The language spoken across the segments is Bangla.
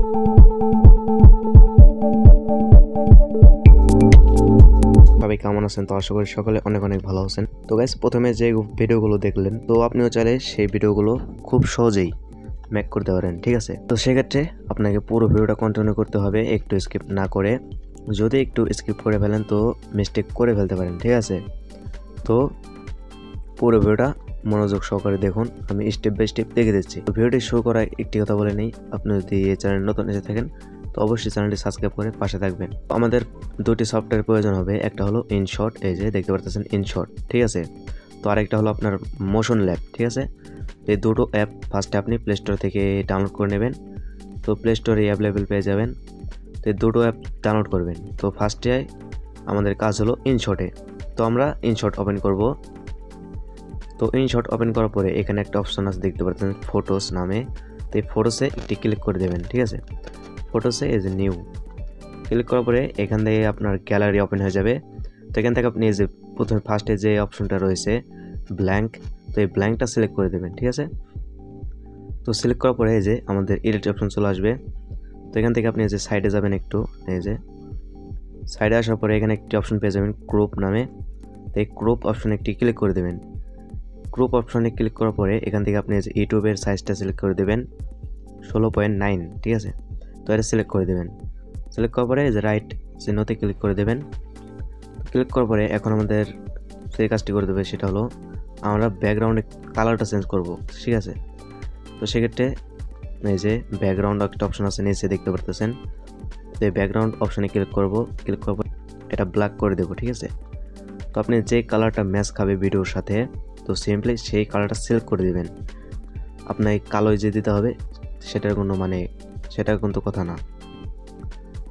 সবাই কেমন আছেন? তো আশা করি সকলে অনেক অনেক ভালো আছেন। তো গাইস, প্রথমে যে ভিডিওগুলো দেখলেন, তো আপনিও চাইলে সেই ভিডিওগুলো খুব সহজেই মেক করতে পারেন, ঠিক আছে? তো সেক্ষেত্রে আপনাকে পুরো ভিডিওটা কন্টিনিউ করতে হবে, একটু স্কিপ না করে। যদি একটু স্কিপ করে ফেলেন তো মিস্টেক করে ফেলতে পারেন, ঠিক আছে? তো পুরো ভিডিওটা মনোযোগ সহকারে দেখুন, আমি স্টেপ বাই স্টেপ দেখে দিচ্ছি। তো ভিডিওটি শুরু করার একটি কথা বলে নেই, আপনি যদি এই চ্যানেল নতুন এসে থাকেন তো অবশ্যই চ্যানেলটি সাবস্ক্রাইব করে পাশে থাকবেন। আমাদের দুটি সফটওয়্যার প্রয়োজন হবে, একটা হলো ইনশট, এই যে দেখতে পাচ্ছেন ইনশট, ঠিক আছে? তো আরেকটা হলো আপনার মোশন ল্যাব, ঠিক আছে? এই দুটো অ্যাপ ফার্স্টে আপনি প্লে স্টোর থেকে ডাউনলোড করে নেবেন। তো প্লে স্টোরে অ্যাভেলেবেল পেয়ে যাবেন। তো এই দুটো অ্যাপ ডাউনলোড করবেন। তো ফার্স্টে আমাদের কাজ হলো ইনশটে। তো আমরা ইনশট ওপেন করব। তো ইনশট ওপেন করার পরে এখানে একটা অপশন আছে, দেখতে পাচ্ছেন ফটোস নামে। তো এই ফটোসে একটি ক্লিক করে দেবেন, ঠিক আছে? ফটোসে এই যে নিউ ক্লিক করার পরে এখান থেকে আপনার গ্যালারি ওপেন হয়ে যাবে। তো এখান থেকে আপনি এই যে প্রথমে ফার্স্টে যে অপশনটা রয়েছে ব্ল্যাঙ্ক, তো এই ব্ল্যাঙ্কটা সিলেক্ট করে দেবেন, ঠিক আছে? তো সিলেক্ট করার পরে এই যে আমাদের এডিট অপশন চলে আসবে। তো এখান থেকে আপনি এই যে সাইডে যাবেন একটু, এই যে সাইডে আসার পরে এখানে একটি অপশন পেয়ে যাবেন ক্রপ নামে। তো এই ক্রপ অপশনে একটি ক্লিক করে দেবেন। ক্রপ অপশনে ক্লিক করার পরে এখান থেকে আপনি যে ইউটিউবের সাইজটা সিলেক্ট করে দেবেন 16.9, ঠিক আছে? তো এটা সিলেক্ট করে দেবেন। সিলেক্ট করার পরে যে রাইট চিহ্নতে ক্লিক করে দেবেন। ক্লিক করার পরে এখন আমাদের যে কাজটি করে দেবে সেটা হলো আমরা ব্যাকগ্রাউন্ডে কালারটা চেঞ্জ করব, ঠিক আছে? তো সেক্ষেত্রে এই যে ব্যাকগ্রাউন্ড একটা অপশন আছে নিচে দেখতে পারতেছেন। তো এই ব্যাকগ্রাউন্ড অপশনে ক্লিক করব। ক্লিক করার পর এটা ব্ল্যাক করে দেবো, ঠিক আছে? তো আপনি যে কালারটা ম্যাচ খাবে ভিডিওর সাথে, তো সিম্পলি সেই কালারটা সিলেক্ট করে দিবেন। আপনার এই কালোই যে দিতে হবে সেটার কিন্তু কথা না।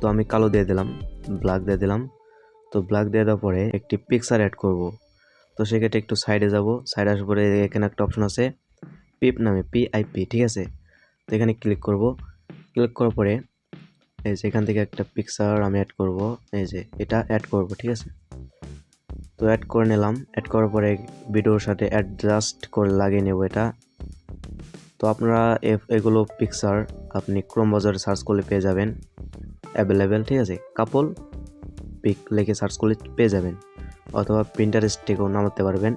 তো আমি কালো দিয়ে দিলাম, ব্ল্যাক দিয়ে দিলাম। তো ব্ল্যাক দিয়ে দেওয়ার পরে একটি পিকচার অ্যাড করব। তো সেক্ষেত্রে একটু সাইডে যাব। সাইডে আসার পরে এখানে একটা অপশন আছে পিপ নামে, পিআইপি, ঠিক আছে? তো এখানে ক্লিক করব। ক্লিক করার পরে এই যে এখান থেকে একটা পিকচার আমি অ্যাড করব, এই যে এটা অ্যাড করব, ঠিক আছে? তো অ্যাড করে নিলাম। অ্যাড করার পরে ভিডিওর সাথে অ্যাডজাস্ট করে লাগিয়ে নেব এটা। তো আপনারা এগুলো পিকচার আপনি ক্রোম বাজারে সার্চ করলে পেয়ে যাবেন অ্যাভেলেবেল, ঠিক আছে? কাপল পিক লিখে সার্চ করলে পেয়ে যাবেন, অথবা প্রিন্টারেস্ট থেকেও নামাতে পারবেন।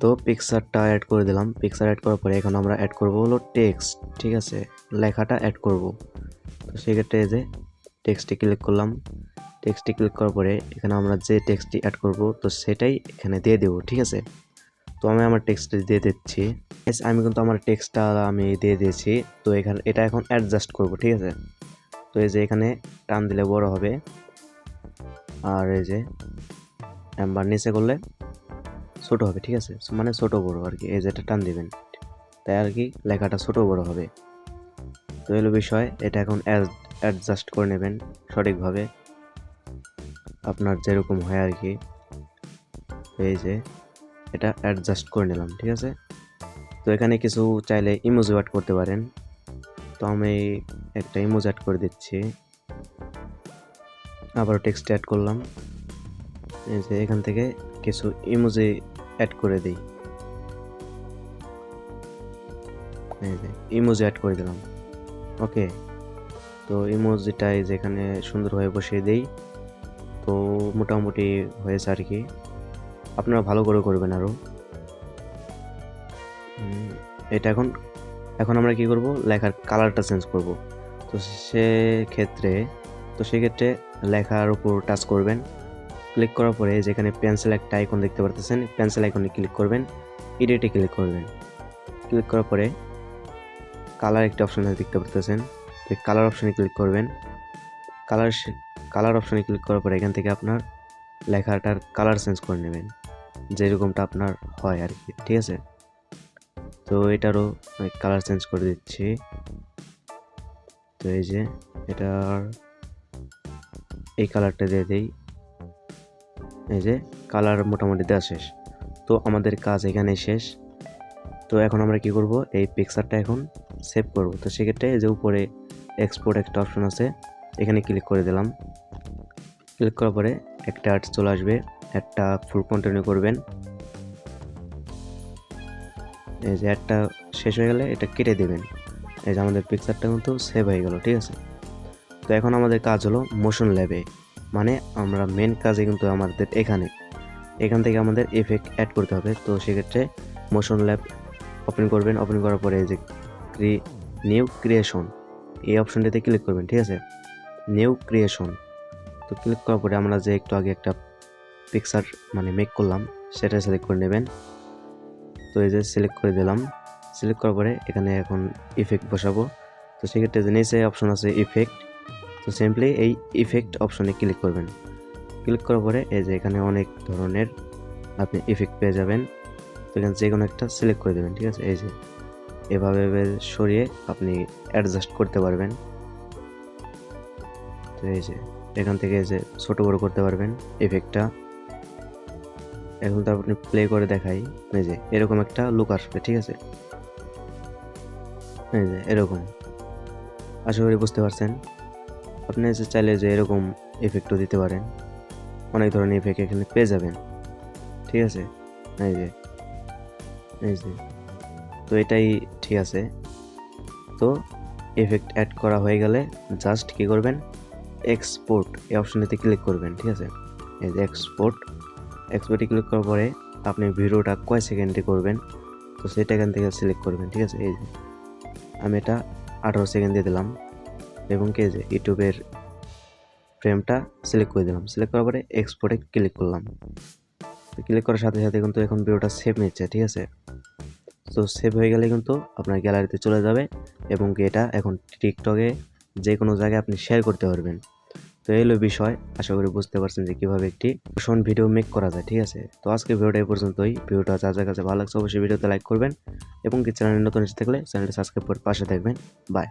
তো পিকচারটা অ্যাড করে দিলাম। পিকচার অ্যাড করার পরে এখন আমরা অ্যাড করব হলো টেক্সট, ঠিক আছে? লেখাটা অ্যাড করব। তো সেক্ষেত্রে এই যে টেক্সটে ক্লিক করলাম। টেক্সটে ক্লিক করার পরে এখানে আমরা যে টেক্সটটি অ্যাড করব তো সেটাই এখানে দিয়ে দেবো, ঠিক আছে? তো আমি আমার টেক্সটটা দিয়ে দিচ্ছি। আমি কিন্তু আমার টেক্সটটা আমি দিয়ে দিয়েছি। তো এখানে এটা এখন অ্যাডজাস্ট করব, ঠিক আছে? তো এই যে এখানে টান দিলে বড় হবে, আর এই যে একবার নিচে করলে ছোট হবে, ঠিক আছে? মানে ছোট বড় আর কি, এই যে এটা টান দিবেন, তাই আর কি লেখাটা ছোট বড় হবে। তো এলো বিষয়, এটা এখন অ্যাডজাস্ট করে নেবেন সঠিকভাবে আপনার যেরকম হয় আর কি। এই যে এটা অ্যাডজাস্ট করে নিলাম, ঠিক আছে? তো এখানে কিছু চাইলে ইমোজি অ্যাড করতে পারেন। তো আমি একটা ইমোজি অ্যাড করে দিচ্ছি, আবার টেক্সট অ্যাড করলাম। এই যে এখান থেকে কিছু ইমোজি অ্যাড করে দিই, এই যে ইমোজি অ্যাড করে দিলাম, ওকে? তো ইমোজিটা এই যে এখানে সুন্দরভাবে বসিয়ে দেই। তো মোটামুটি হয়েছে আর কি, আপনারা ভালো করে করবেন আরও। এটা এখন এখন আমরা কি করব, লেখার কালারটা চেঞ্জ করব। তো সেক্ষেত্রে লেখার উপর টাচ করবেন। ক্লিক করার পরে যেখানে পেন্সিল একটা আইকন দেখতে পারতেছেন, পেন্সিল আইকনে ক্লিক করবেন, এডিটে ক্লিক করবেন। ক্লিক করার পরে কালার একটা অপশন দেখতে পারতেছেন, তো কালার অপশনে ক্লিক করবেন। কালার অপশনে ক্লিক করার পরে এখান থেকে আপনার লেখাটার কালার চেঞ্জ করে নেবেন, যেরকমটা আপনার হয় আর কি, ঠিক আছে? তো এটারও কালার চেঞ্জ করে দিচ্ছি। তো এই যে এটার এই কালারটা দিয়ে দেই, এই যে কালার মোটামুটি দেওয়া শেষ। তো আমাদের কাজ এখানে শেষ। তো এখন আমরা কি করব, এই পিকচারটা এখন সেভ করব। তো সেক্ষেত্রে এই যে উপরে এক্সপোর্ট একটা অপশন আছে, এখানে ক্লিক করে দিলাম। ক্লিক করার পরে একটা অ্যাড চলে আসবে, অ্যাডটা ফুল কন্টিনিউ করবেন। এই যে অ্যাডটা শেষ হয়ে গেলে এটা কেটে দেবেন, এই যে আমাদের পিকচারটা কিন্তু সেভ হয়ে গেল, ঠিক আছে। তো এখন আমাদের কাজ হলো মোশন ল্যাবে, মানে আমরা মেন কাজে কিন্তু আমাদের এখান থেকে আমাদের ইফেক্ট অ্যাড করতে হবে। তো সেক্ষেত্রে মোশন ল্যাব ওপেন করবেন, ওপেন করার পরে এই যে নিউ ক্রিয়েশন এই অপশনটিতে ক্লিক করবেন, ঠিক আছে। নিউ ক্রিয়েশন তো ক্লিক করার পরে আমরা যে একটু আগে একটা পিকচার মানে মেক করলাম সেটা সিলেক্ট করে নেবেন। তো এই যে সিলেক্ট করে দিলাম, সিলেক্ট করার পরে এখানে এখন ইফেক্ট বসাবো। তো সেক্ষেত্রে যে নিচে অপশন আছে ইফেক্ট, তো সিম্পলি এই ইফেক্ট অপশনে ক্লিক করবেন। ক্লিক করার পরে এই যে এখানে অনেক ধরনের আপনি ইফেক্ট পেয়ে যাবেন। তো এখানে যে কোনো একটা সিলেক্ট করে দেবেন, ঠিক আছে। এই যে এভাবে সরিয়ে আপনি অ্যাডজাস্ট করতে পারবেন। তো এই যে এখান থেকে এই যে ছোট বড় করতে পারবেন ইফেক্টটা। এখন তো আপনি প্লে করে দেখাই, এই যে এরকম একটা লুক আসবে, ঠিক আছে। এই যে এরকম, আশা করি বুঝতে পারছেন। আপনি যে চাইলে যে এরকম ইফেক্টও দিতে পারেন, অনেক ধরনের ইফেক্ট এখানে পেয়ে যাবেন, ঠিক আছে। এই যে তো এটাই ঠিক আছে। তো ইফেক্ট অ্যাড করা হয়ে গেলে জাস্ট কি করবেন, এক্সপোর্ট এই অপশনটিতে ক্লিক করবেন, ঠিক আছে। এই যে এক্সপোর্টে ক্লিক করার পরে আপনি ভিডিওটা কয় সেকেন্ডে করবেন তো সেটা এখান থেকে সিলেক্ট করবেন, ঠিক আছে। এই যে আমি এটা 18 সেকেন্ড দিয়ে দিলাম এবং কি যে ইউটিউবের ফ্রেমটা সিলেক্ট করে দিলাম। সিলেক্ট করার পরে এক্সপোর্টে ক্লিক করলাম। ক্লিক করার সাথে সাথে কিন্তু এখন ভিডিওটা সেভ নিচ্ছে, ঠিক আছে। তো সেভ হয়ে গেলে কিন্তু আপনার গ্যালারিতে চলে যাবে এবং এটা এখন টিকটকে যে কোনো জায়গায় আপনি শেয়ার করতে পারবেন। তো এই হলো বিষয়, আশা করি বুঝতে পারছেন যে কীভাবে একটি মোশন ভিডিও মেক করা যায়, ঠিক আছে। তো আজকে ভিডিওটা এই পর্যন্তই। ভিডিওটা যার কাছে ভালো লাগছে অবশ্যই ভিডিওতে লাইক করবেন এবং কি চ্যানেলে নতুন এসে থাকলে চ্যানেলটি সাবস্ক্রাইব করে পাশে থাকবেন। বাই।